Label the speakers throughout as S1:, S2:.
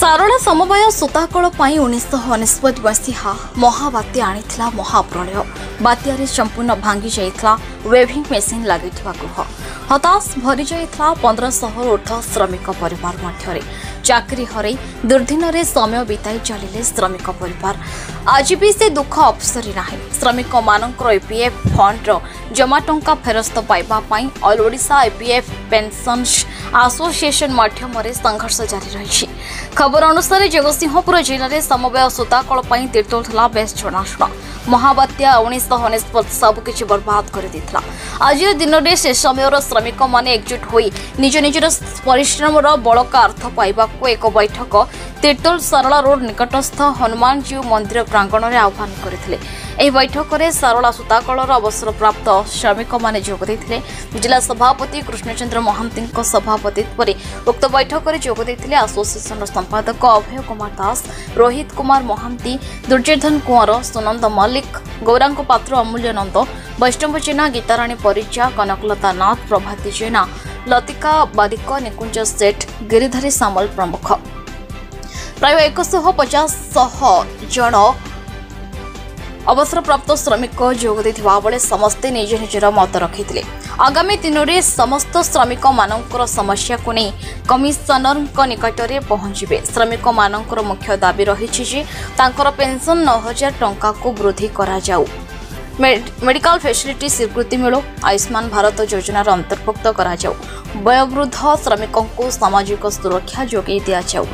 S1: सारला समवाय सूताकल 1999 मसीहा महाबात्या आनीथिला महाप्रलय। बात्यारे संपूर्ण भांगी जाइथिला वेभिंग मेसीन लागिथिबा गृह। हताश भरी जाइथिला 1500 ऊर्ध्व श्रमिक परिवार मध्यरे। चाकरी हरई दुर्दिन रे समय बिताई चलिले श्रमिक परिवार। आज भी से दुख अवसरी नाही। श्रमिक मानकर एपीएफ फंड जमा टंका फेरस्त पाइबा पई all Odisha APF pensions association माध्यम संघर्ष जारी रही। खबर अनुसार जगतसिंहपुर जिले में समवाय सूताकल तीर्तोल था बेस जनाशुना। महाबात्या 1999 सबकि बर्बाद कर देता। आज दिन में से समय श्रमिक मैंने एकजुट हो निज निजर परिश्रम बड़का अर्थ पाइबा एक बैठक तीर्तोल सारला रोड निकटस्थ हनुमान जीव मंदिर प्रांगण में आह्वान करते। यह बैठक में सारला सूताकल अवसर प्राप्त श्रमिक मैंने जोगदे। जिला सभापति कृष्णचंद्र महांती सभापतित्व उक्त बैठक में जोगदे एसोसिएशन संपादक अभय कुमार दास, रोहित कुमार महांती, दुर्योधन कुंवर, सुनंद मल्लिक, गौरांग पात्र, अमूल्य नंद, वैष्णव जेना, गीताराणी परिचा, कनकलता नाथ, प्रभाती जेना, लतिका बारिक, निकुंज सेठ, गिरिधारी सामल प्रमुख। प्राय 150 जन अवसरप्राप्त श्रमिक जोगदे बेले समस्ते निज निजर मत रखिते। आगामी दिन में समस्त श्रमिक मानकर समस्या को नहीं कमिशनर निकट में पहुंचे। श्रमिक मानकर मुख्य दाबी रही पेंशन 9000 टंका को वृद्धि करा जाऊ। मेडिकल फैसिलिटी स्वीकृति मिलू। आयुष्मान भारत योजनार अंतर्भुक्त करा जाऊ। वयोवृद्ध श्रमिकों को सामाजिक सुरक्षा जोगे दि जाऊ।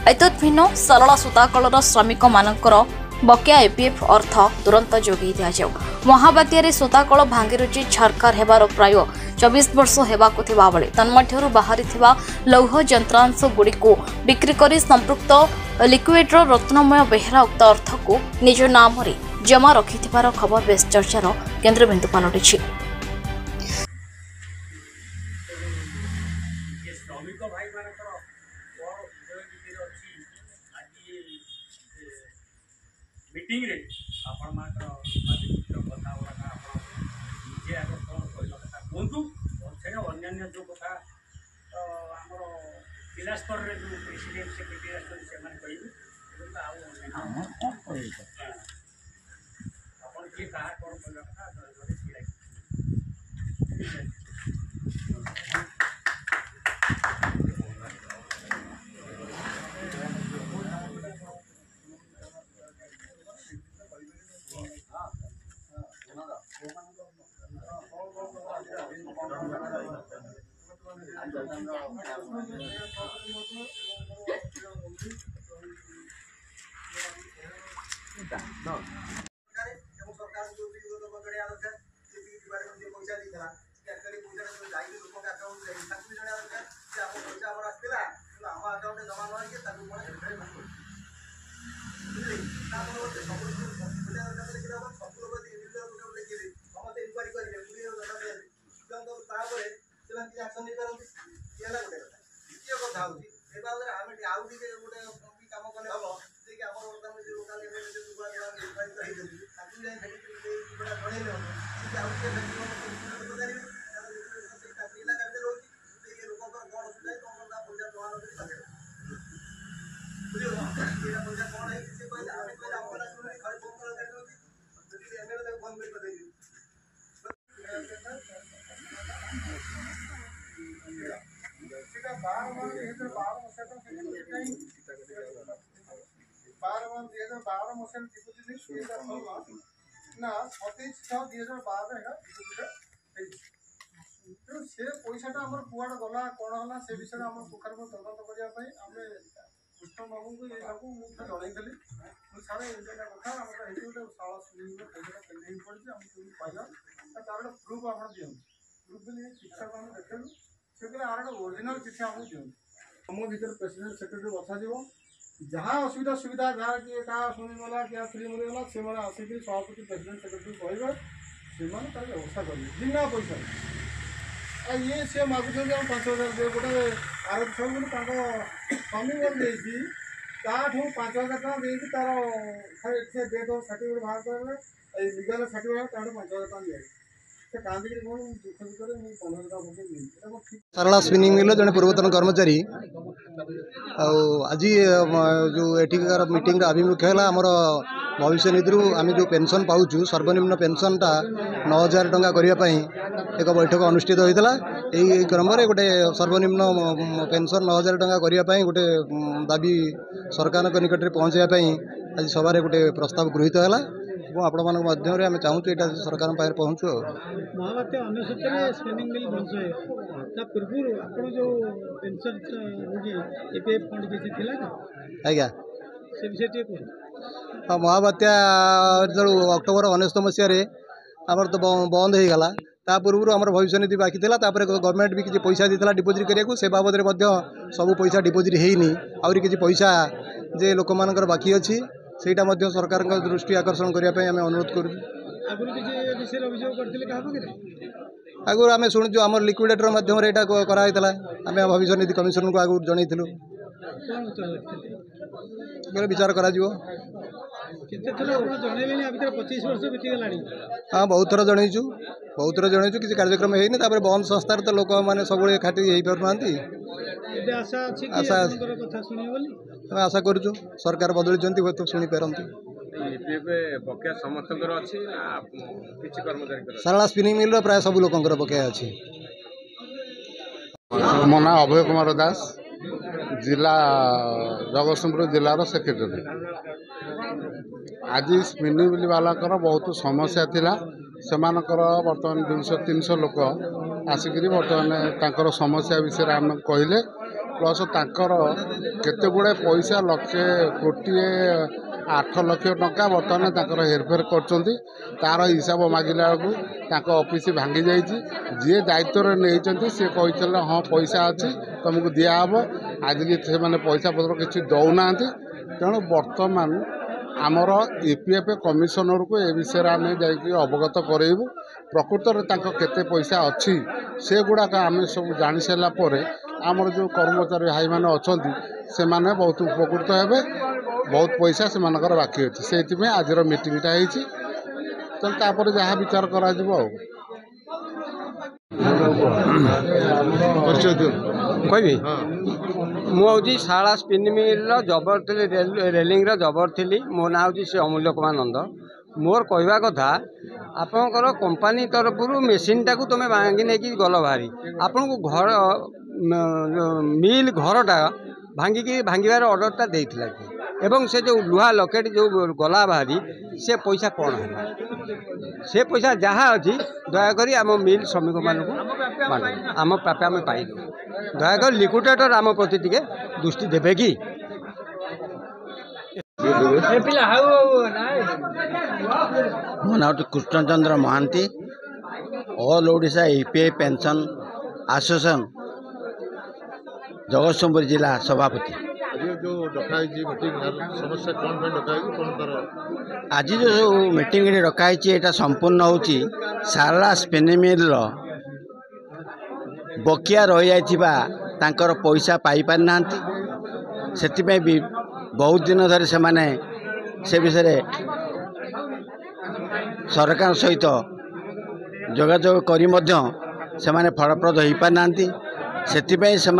S1: एतद्भिन्न सरला सूताकल श्रमिक मानकर बकेया एपीएफ अर्थ तुरंत जोगे दि जाऊ। महाबात्यारे सूताकल भांगी रुचि छारखार हेबार प्राय 24 वर्ष हेबाकु थिबा बेले तन्मध्यरु बाहरी थिबा लौह यंत्रांश गुड़ी को बिक्री करी संपृक्त लिक्विडर रत्नमय बेहरा उक्त अर्थ को निज नाम रे जमा रखिथिबार खबर बेस चर्चार केन्द्रबिंदु पलटिछि।
S2: मीटिंग रे आपण मात्र बाधित कथा वाला आपण निजे आगे कोन कहला कथा कोंतु से अन्य जो कथा हमर जिला स्तर रे जो प्रेसिडेंट सेक्रेटरी असन से मन कहिबे एवं आपण के कहा कोन कहला कथा जरे सिलाई से पैसाटा आम कुआड़ गला कौन है से विषय में पुखार तदंत करने कृष्ण बाबू को ये जनई सारे कथा गोटे शाला पैसा पेंडिंग पड़ी पाइल तार गोटे प्रूफ आप दिखाँ प्रूफ भी शिक्षक आम देखलु से आर गोटे ओरिजिनाल चिठी आमको दिखाँ तुम भर प्रेसिडेंट सेक्रेटरी बसा जहाँ असुविधा सुविधा जहाँ किए क्या शुणीगला क्या फ्री मिलगला से आसिक सभापति प्रेसिडेंट सेक्रेटरी कहे से व्यवस्था करेंगे बिना पैसा ये सी मागुच्च 5000 दे गोटे आर सब स्वामी गई ताठू 5000 टका देती तार डेथ सर्टिफिकेट बाहर कर लिगल सर्टिफिकेट 5000 टका दिया ସେ କାନ୍ଦିକି କଣ ଦୁଃଖ ଦୁଃଖରେ ମୁଁ 15,000 ପକେଇଲି ଏଇଟା କଣ ଠିକ୍?
S3: ସାରଳା ସ୍ପିନିଂ ମିଲ୍ ଜଣେ ପୂର୍ବତନ କର୍ମଚାରୀ आज जो एठिकार मीटिंग आभिमुख्य है आमर भविष्य निधि आम जो पेंशन पाऊँ सर्वनिम्न पेंशनटा 9,000 टंका करने एक बैठक अनुष्ठित होता है। क्रम गोटे सर्वनिम्न पेंशन 9,000 टंका करने गोटे दाबी सरकार निकट में पहुँचाई आज सभार गोटे प्रस्ताव गृहीत है आपण मान माध्यम आम चाहूँ यहाँ सरकार पाखे पहुँचू।
S2: महाबात्या अनुसूचित स्पिनिंग मिल बंद है पूर्व आप जो पेंशन ईपीएफ फंड किसी थिला
S3: आज्ञा
S2: से विषय कह
S3: महाबात्या जो अक्टोबर 19 मसीह आमर तो बंद हो गला ता पूर्व आम भविष्य निधि बाकी था गवर्नमेंट भी किसी पैसा देता डिपोजिट करने से बाबद सब पैसा डिपोजिट होनी आहरी किसी पैसा जे लोक मानकर बाकी अच्छी सेटा सरकार दृष्टि आकर्षण करने आम अनुरोध करूँ। आगुरी आम शुणु आम लिक्विडेटर मध्यम यहाँ कराई आम भविष्य निधि कमिशन को आगुरी जनईलु विचार करा हाँ बहुत थर जनईचु किसी कार्यक्रम है बंद संस्थार तो लोक मैंने सब एकाठी हो पार आशा आशा करूँ सरकार बदली हूँ तो शुणी पारती। सारला स्पिनिंग मिल प्राय सब लोकर बकाया अच्छी।
S4: मो ना अभय कुमार दास जिला जगतसिंहपुर जिलार सेक्रेटरी। आज स्पिनिंग मिल वाला बहुत समस्या थिला सेमानकर बर्तमान 200-300 लोक आसिक बर्तमान समस्या विषय आम कहले प्लस तांकर केते गुड़े पैसा लक्षे कोटी 8 लाख टंका बर्तमान तांकर हेरफेर करछंती तार हिसाब मागिला बेलू ऑफिस भांगी जाइए जी दायित्व नहीं सी कही हाँ पैसा अच्छी तुमको दिहब आज से पैसा पत्र किसी दौना तेणु बर्तमान आमर ईपीएफ कमिशनर को ए विषय आम जा अवगत करेबू प्रकृत में केते पैसा अच्छी से गुड़ाक आम सब जानी सारापर आमर जो कर्मचारी भाई मैंने अच्छा से माने बहुत उपकृत हे बहुत पैसा से बाकी अच्छी से आज मीटिंगटा होपर जहाँ विचार करा
S5: कहि मुझे शाला स्पिनिंग मिल जबर थी रेलिंग जबर थी मो ना हूँ से अमूल्य कुमार नंद मोर कहवा कथा आपणकर कंपनी तरफ मेसीन टाक तुम भांगी नहीं गल बाहरी आपन को घर मिल घरटा भांगिकी भांगार ऑर्डरटा देता कि एवं से जो लुहा लकेट जो गला बाहरी से पैसा कौन है से पैसा जहाँ अच्छी दयाकोरी आम मिल श्रमिक मानक आम प्राप्य आम पाइलु दयाकोरी लिक्विडेटर आम प्रति टिके दृष्टि देवे कि
S6: मो ना Krishnachandra Mahanti all Odisha EPF pension association Jagatsinghpur जिला सभापति।
S4: जो डकाई समस्या कौन
S6: आज जो मीटिंग डकाई यहाँ संपूर्ण होची सारला स्पिनिंग मिल बकिया रही जाइथिबा पैसा पाई पारि नांती सेतिपय भी बहुत दिन धरी से विषय सरकार सहित जोगाजोग करी मध्य से फलप्रद हो पारि नांती सेतिपय से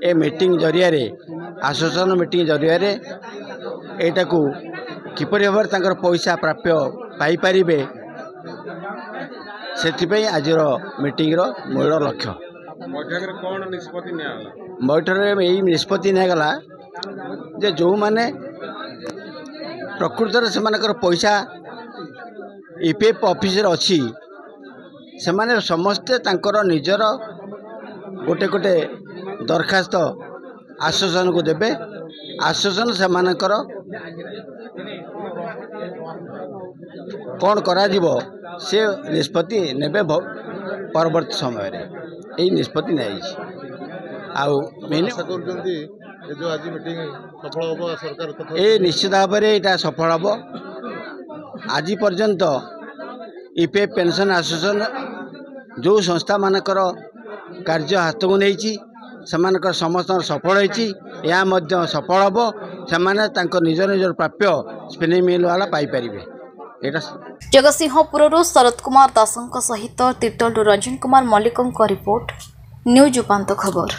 S6: ए मीटिंग जरिया एसोसिएशन मीटिंग जरिया एटा को किपरि भाव में पैसा प्राप्य पाई पारिबे सेतिपय आज मीटिंग मूल लक्ष्य बैठक में यही निष्पत्ति निगला जे जो माने प्रकृत से पैसा ईपीएफ ऑफिस अच्छी से माने समस्ते तांकर निजर गोटे गोटे दरखास्त आश्वासन को देवे आश्वासन से मानकर कौन करा जीवो से निष्पत्ति नेबे परवर्ती समय रे यही निष्पत्ति नहीं निश्चित भाव में यहाँ सफल हम आज पर्यंत ईपीएफ पेंशन एसोसिएशन जो संस्था मानकर कार्य हाथ को नहीं सेमानकर समस्त सफल होती सफल हम से निज निजर प्राप्य स्पिनिंग मिल वाला पाई पारिबे। ଏଇଟା
S1: ଜଗତସିଂହପୁରରୁ ଶରତ କୁମାର ଦାସଙ୍କ ସହିତ ତିର୍ତ୍ତୋଲରୁ ରଞ୍ଜନ କୁମାର ମଲ୍ଲିକଙ୍କ ରିପୋର୍ଟ ନ୍ୟୁଜ୍ ଉପାନ୍ତ ଖବର।